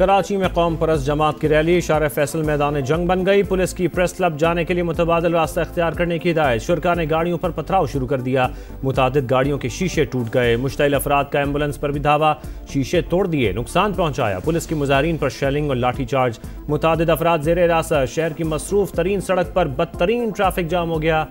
कराची में कौम परस्त जमात की रैली शार फैसल मैदान जंग बन गई। पुलिस की प्रेस क्लब जाने के लिए मुतबादिल रास्ता इख्तियार करने की हिदायत। शुरका ने गाड़ियों पर पथराव शुरू कर दिया। मुतादिद गाड़ियों के शीशे टूट गए। मुश्तइल अफराद का एम्बुलेंस पर भी धावा, शीशे तोड़ दिए, नुकसान पहुंचाया। पुलिस की मुजाहिरीन पर शेलिंग और लाठी चार्ज। मुतादिद अफराद जेर हिरासत। शहर की मसरूफ तरीन सड़क पर बदतरीन ट्रैफिक जाम हो गया।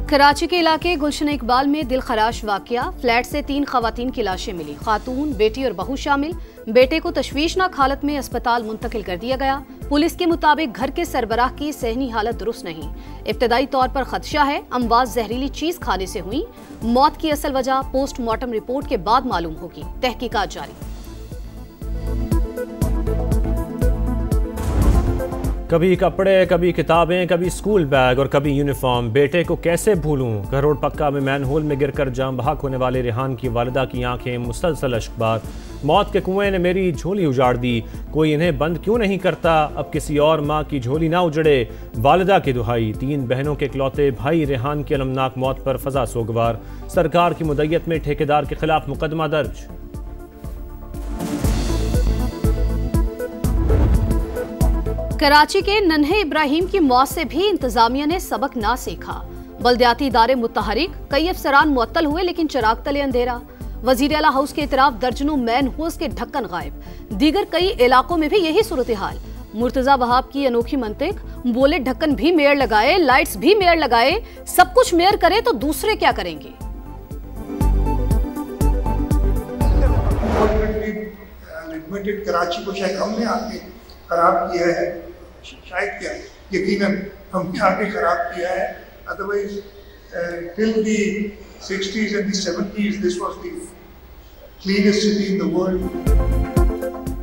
कराची के इलाके गुलशन इकबाल में दिल खराश वाकया। फ्लैट से 3 खवातीन की लाशें मिली। खातून, बेटी और बहू शामिल। बेटे को तशवीशनाक हालत में अस्पताल मुंतकिल कर दिया गया। पुलिस के मुताबिक घर के सरबराह की सेहनी हालत दुरुस्त नहीं। इब्तदाई तौर पर खदशा है अमवात जहरीली चीज खाने से हुई। मौत की असल वजह पोस्टमार्टम रिपोर्ट के बाद मालूम होगी। तहकीकात जारी। कभी कपड़े, कभी किताबें, कभी स्कूल बैग और कभी यूनिफॉर्म। बेटे को कैसे भूलूं। करोड़ पक्का में मैनहोल में गिरकर जाम बहक होने वाले रेहान की वालिदा की आंखें मुसलसल अश्कबार। मौत के कुएं ने मेरी झोली उजाड़ दी। कोई इन्हें बंद क्यों नहीं करता। अब किसी और माँ की झोली ना उजड़े। वालिदा की दुहाई। 3 बहनों के इकलौते भाई रेहान की अलमनाक मौत पर फजा सोगवार। सरकार की मुद्दत में ठेकेदार के खिलाफ मुकदमा दर्ज। कराची के नन्हे इब्राहिम की मौत से भी इंतजामिया ने सबक ना सीखा। बल्दियाती इदारे मुतहरिक, कई अफसरान मुअत्तल हुए लेकिन चिराग तले अंधेरा। वजीर आला हाउस के इतराफ दर्जनों मैन होल्स के ढक्कन गायब। दीगर कई इलाकों में भी यही सूरत हाल। मुर्तजा वहाब की अनोखी मंतिक, बोले ढक्कन भी मेयर लगाए, लाइट्स भी मेयर लगाए, सब कुछ मेयर करे तो दूसरे क्या करेंगे। कराची को शायद हमने आके खराब किया है, शायद क्या यकीनन हमने आगे खराब किया है। Otherwise till the 60s and the 70s this was the cleanest city in the world।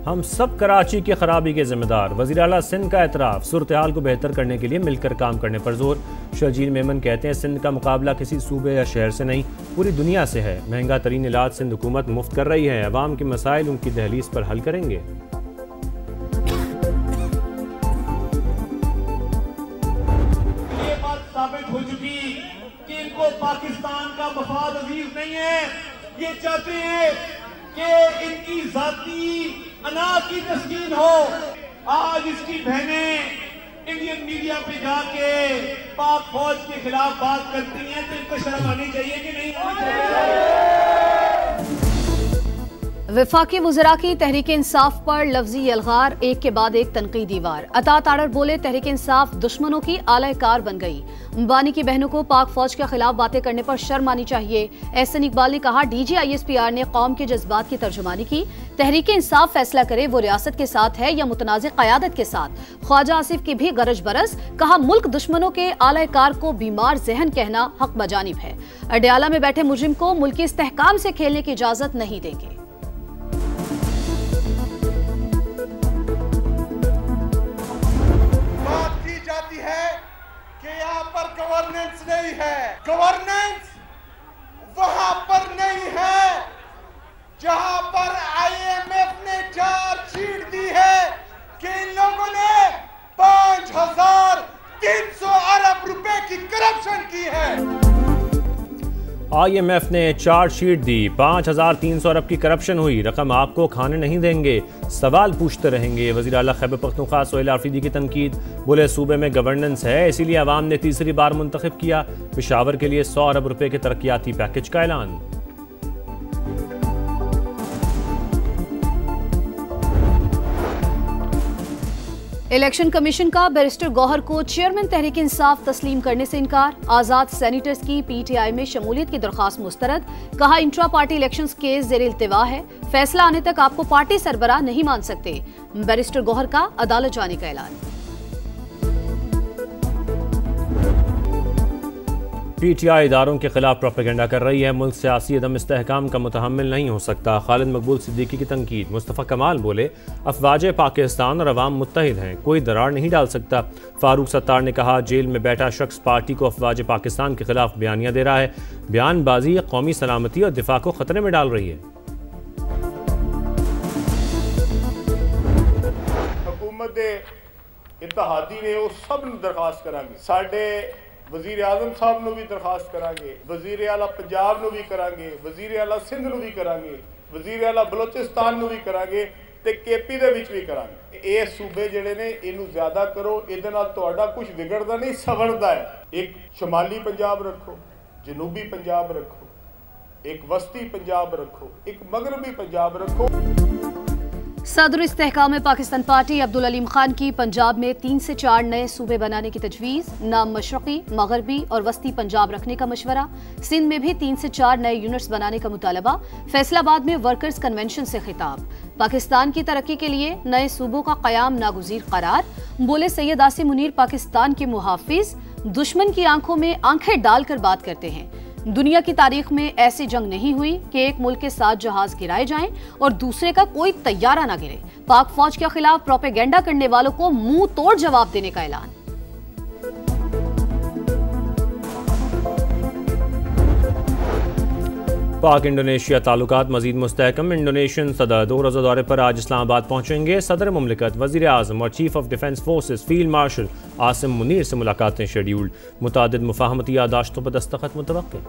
हम सब कराची की खराबी के जिम्मेदार। वज़ीर आला सिंध का एतराफ। सूरत हाल को बेहतर करने के लिए मिलकर काम करने पर जोर। शर्जील मेमन कहते हैं सिंध का मुकाबला किसी सूबे या शहर से नहीं पूरी दुनिया से है। महंगा तरीन इलाज सिंध हुकूमत मुफ्त कर रही है। अवाम के मसाइल उनकी दहलीज पर हल करेंगे। हो चुकी कि इनको पाकिस्तान का मफाद अजीज नहीं है। ये चाहते हैं कि इनकी जाती अना की तस्कीन हो। आज इसकी बहनें इंडियन मीडिया पे जाके पाक फौज के खिलाफ बात करती हैं तो इनको शर्म आनी चाहिए कि नहीं आनी चाहिए। वफाकी वज़रा की तहरीक इंसाफ पर लफ्जी अलगार, एक के बाद एक तनकीदी वार। अता ताड़र बोले तहरीक इंसाफ दुश्मनों की आलाकार बन गई। अंबानी की बहनों को पाक फौज के खिलाफ बातें करने पर शर्म आनी चाहिए। एहसन इकबाल ने कहा डीजी ISPR ने कौम के जज्बात की तर्जुमानी की। तहरीक इंसाफ फैसला करे वो रियासत के साथ है या मुतनाज़ क़यादत के साथ। ख्वाजा आसिफ की भी गरज बरस। कहा मुल्क दुश्मनों के आलाकार को बीमार जहन कहना हक बजानिब है। अडयाला में बैठे मुजरिम को मुल्की इस्तेहकाम से खेलने की इजाजत नहीं देंगे। यहाँ पर गवर्नेंस नहीं है। गवर्नेंस वहां पर नहीं है जहां पर IMF ने चार्जशीट दी है कि इन लोगों ने 5,300 अरब रुपए की करप्शन की है। IMF ने चार्जशीट दी। 5,300 अरब की करप्शन हुई। रकम आपको खाने नहीं देंगे। सवाल पूछते रहेंगे। वज़ीर आला खैबर पख्तूनख्वा सोहेल आफरीदी की तनकीद। बोले सूबे में गवर्नेंस है इसीलिए अवाम ने तीसरी बार मुंतखब किया। पेशावर के लिए 100 अरब रुपए के तरक्याती पैकेज का ऐलान। इलेक्शन कमीशन का बैरिस्टर गौहर को चेयरमैन तहरीक इंसाफ तस्लीम करने से इनकार। आजाद सेनेटर्स की PTI में शमूलियत की दरख्वास्त मुस्तरद। कहा इंट्रा पार्टी इलेक्शंस केस जेर इल्तिवा है। फैसला आने तक आपको पार्टी सरबराह नहीं मान सकते। बैरिस्टर गौहर का अदालत जाने का ऐलान। PTI इदारों के खिलाफ प्रोपेगेंडा कर रही है। मुल्क सियासी अदम इस्तेहकाम का मुतहम्मिल नहीं हो सकता। खालिद मकबूल सिद्दीकी की तनकीद। मुस्तफ़ा कमाल बोले अफवाज पाकिस्तान और अवाम मुत्तहिद हैं, कोई दरार नहीं डाल सकता। फारूक सत्तार ने कहा जेल में बैठा शख्स पार्टी को अफवाज पाकिस्तान के खिलाफ बयानियां दे रहा है। बयानबाजी कौमी सलामती और दिफा को खतरे में डाल रही है। हुकूमत इत्तेहादी ने वो सब दरखास्त करांगे साढ़े वजीर आजम साहब ਨੂੰ ਵੀ ਦਰਖਾਸਤ ਕਰਾਂਗੇ, ਵਜ਼ੀਰ ਆਲਾ ਪੰਜਾਬ ਨੂੰ ਵੀ ਕਰਾਂਗੇ, ਵਜ਼ੀਰ ਆਲਾ ਸਿੰਧ ਨੂੰ ਵੀ ਕਰਾਂਗੇ, ਵਜ਼ੀਰ ਆਲਾ ਬਲੋਚਿਸਤਾਨ ਨੂੰ ਵੀ ਕਰਾਂਗੇ ਤੇ ਕੇਪੀ ਦੇ ਵਿੱਚ ਵੀ ਕਰਾਂਗੇ। ਇਹ ਸੂਬੇ ਜਿਹੜੇ ਨੇ ਇਹਨੂੰ ਜ਼ਿਆਦਾ ਕਰੋ, ਇਹਦੇ ਨਾਲ ਤੁਹਾਡਾ ਕੁਝ ਵਿਗੜਦਾ ਨਹੀਂ, ਸਵਰਦਾ ਹੈ। ਇੱਕ ਸ਼ਮਾਲੀ ਪੰਜਾਬ ਰੱਖੋ, ਜਨੂਬੀ ਪੰਜਾਬ ਰੱਖੋ, एक वस्ती पंजाब रखो, एक मगरबी पंजाब रखो। सदर इस्तेहकाम पाकिस्तान पार्टी अब्दुल अलीम खान की पंजाब में 3 से 4 नए सूबे बनाने की तजवीज़, नाम मशरक़ी, मगरबी और वस्ती पंजाब रखने का मशवरा। सिंध में भी 3 से 4 नए यूनिट्स बनाने का मुतालबा। फैसलाबाद में वर्कर्स कन्वेंशन से खिताब। पाकिस्तान की तरक्की के लिए नए सूबों का क़याम नागुज़ीर करार। बोले सैयद आसिम मुनीर पाकिस्तान के मुहाफिज, दुश्मन की आंखों में आंखें डालकर बात करते हैं। दुनिया की तारीख में ऐसी जंग नहीं हुई कि एक मुल्क के 7 जहाज गिराए जाएं और दूसरे का कोई तैयारा ना गिरे। पाक फौज के खिलाफ प्रोपेगेंडा करने वालों को मुंह तोड़ जवाब देने का ऐलान। पाक इंडोनेशिया ताल्लुकात मजीद मुस्तहकम। इंडोनेशियन सदर 2 रोज़ा दौरे पर आज इस्लामाबाद पहुंचेंगे। सदर मुमलिकत, वज़ीर आज़म और chief of defence forces field marshal Asim Munir से मुलाकातें शेड्यूल्ड। मुतादिद मुफाहमती यादाश्तों पर दस्तखत मुतवक्किल।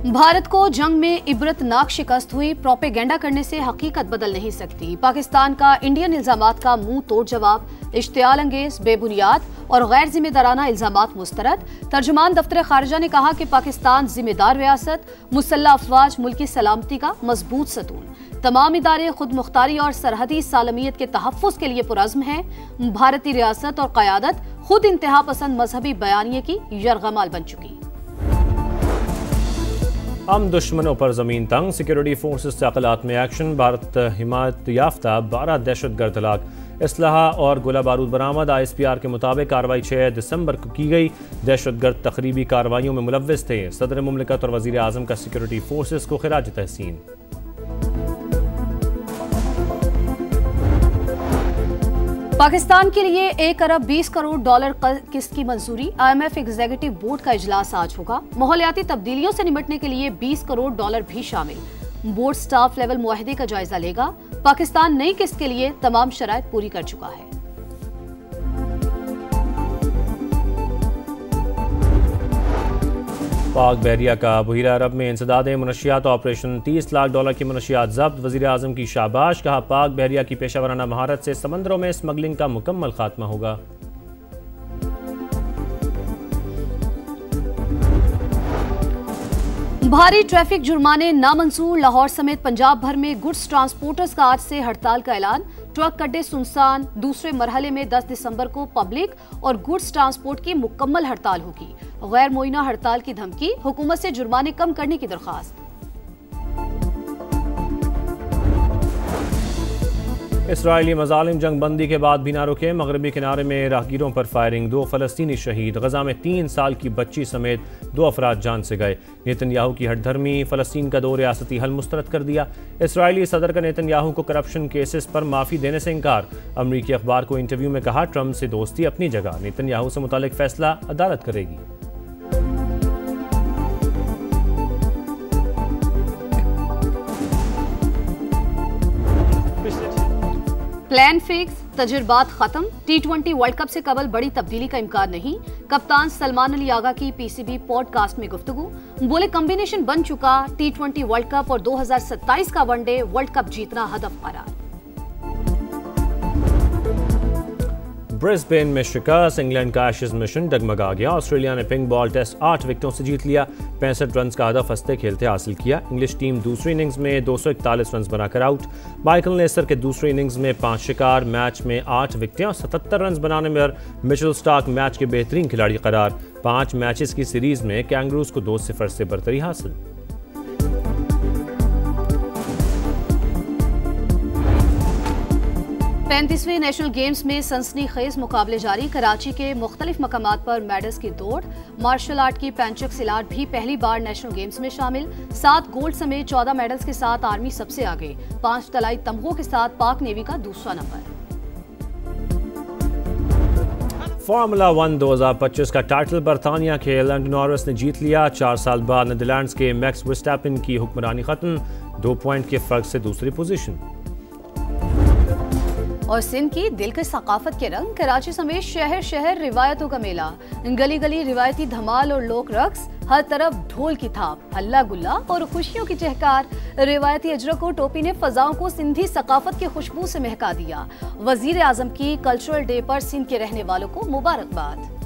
भारत को जंग में इबरतनाक शिकस्त हुई। प्रोपेगेंडा करने से हकीकत बदल नहीं सकती। पाकिस्तान का इंडियन इल्जामात का मुंह तोड़ जवाब। इश्तियाल अंगेज, बेबुनियाद और गैर जिम्मेदाराना इल्जामात मुस्तरद। तर्जुमान दफ्तर खारजा ने कहा कि पाकिस्तान जिम्मेदार रियासत, मुसल्लह अफवाज, मुल्की सलामती का मजबूत सतून। तमाम इदारे खुद मुख्तारी और सरहदी सालमियत के तहफ़्फ़ुज़ के लिए पुरज़्म हैं। भारतीय रियासत और क़यादत खुद इंतहा पसंद मजहबी बयानिए की यरगमाल बन चुकी। हम दुश्मनों पर ज़मीन तंग। सिक्योरिटी फोर्सेस से अक़लात में एक्शन। भारत हिमायत याफ्ता 12 दहशतगर्द हलाक। इसलाहा और गोला बारूद बरामद। ISPR के मुताबिक कार्रवाई 6 दिसंबर को की गई। दहशतगर्द तकरीबी कार्रवाइयों में मुलव्विस थे। सदर मुमलिकत और वज़ीर आज़म का सिक्योरिटी फोर्सेस को खिराज तहसीन। पाकिस्तान के लिए 1 अरब 20 करोड़ डॉलर किस्त की मंजूरी। IMF एग्जीक्यूटिव बोर्ड का इजलास आज होगा। माहौलियाती तब्दीलियों से निपटने के लिए 20 करोड़ डॉलर भी शामिल। बोर्ड स्टाफ लेवल मुआहदे का जायजा लेगा। पाकिस्तान नई किस्त के लिए तमाम शराइत पूरी कर चुका है। पाक बहरिया का बहिरा अरब में इंसदाद मुनशियात ऑपरेशन। 30 लाख डॉलर की मुनशियात जब्त। वज़ीर आज़म की शाबाश। कहा पाक बहरिया की पेशावराना महारत से समंदरों में स्मगलिंग का मुकम्मल खात्मा होगा। भारी ट्रैफिक जुर्माने नामंजूर। लाहौर समेत पंजाब भर में गुड्स ट्रांसपोर्टर्स का आज से हड़ताल का ऐलान। ट्रक अड्डे सुनसान। दूसरे मरहले में 10 दिसंबर को पब्लिक और गुड्स ट्रांसपोर्ट की मुकम्मल हड़ताल होगी। गैर मुइना हड़ताल की धमकी। हुकूमत से जुर्माने कम करने की दरख्वास्त। इसराइली मजालिम जंग बंदी के बाद भी ना रुके। मगरबी किनारे में राहगीरों पर फायरिंग। 2 फ़लस्तीनी शहीद। गजा में 3 साल की बच्ची समेत 2 अफराद जान से गए। नेतन्याहू की हटधर्मी। फ़लस्तीन का 2 रियासती हल मुस्तरद कर दिया। इसराइली सदर का नेतन्याहू को करप्शन केसेस पर माफ़ी देने से इनकार। अमरीकी अखबार को इंटरव्यू में कहा ट्रंप से दोस्ती अपनी जगह, नेतन्याहू से मुतालिक फैसला अदालत करेगी। प्लान फिक्स, तजुर्बात खत्म। T20 वर्ल्ड कप से कबल बड़ी तब्दीली का इम्कान नहीं। कप्तान सलमान अली आगा की PCB पॉडकास्ट में गुफ्तगू। बोले कॉम्बिनेशन बन चुका। T20 वर्ल्ड कप और 2027 का वनडे वर्ल्ड कप जीतना हदफ करार। ब्रिस्बेन में शिकस्त। इंग्लैंड का एशेज मिशन डगमगा गया। ऑस्ट्रेलिया ने पिंक बॉल टेस्ट 8 विकेटों से जीत लिया। 65 रन का हदफ हंसते खेलते हासिल किया। इंग्लिश टीम दूसरी इनिंग्स में 241 रन बनाकर आउट। माइकल नेसर के दूसरी इनिंग्स में 5 शिकार। मैच में 8 विकेटें और 77 रन बनाने में मिचेल स्टार्क मैच के बेहतरीन खिलाड़ी करार। 5 मैचेस की सीरीज में कैंगरूज को 2-0 से बरतरी हासिल। 35वें नेशनल गेम्स में सनसनीखेज मुकाबले जारी। कराची के मुख्तलिफ मकामात पर मेडल्स की दौड़। मार्शल आर्ट की पैंचक सिलाट भी पहली बार नेशनल गेम्स में शामिल। 7 गोल्ड समेत 14 मेडल्स के साथ आर्मी सबसे आगे। 5 तलाई तमगों के साथ पाक नेवी का दूसरा नंबर। फार्मूला 1 2025 का टाइटल बरतानिया के लैंडो नॉरिस ने जीत लिया। 4 साल बाद नीदरलैंड्स के मैक्स वर्स्टैपेन की हुक्मरानी खत्म। 2 पॉइंट के फर्क से दूसरी पोजीशन। और सिंध की दिल की सकाफत के रंग, कराची समेत शहर शहर रिवायतों का मेला, गली गली रिवायती धमाल और लोक रक्स, हर तरफ ढोल की थाप, हल्ला गुल्ला और खुशियों की चहकार। रिवायती अजरक और टोपी ने फजाओं को सिंधी सकाफत की खुशबू से महका दिया। वजीर आजम की कल्चरल डे पर सिंध के रहने वालों को मुबारकबाद।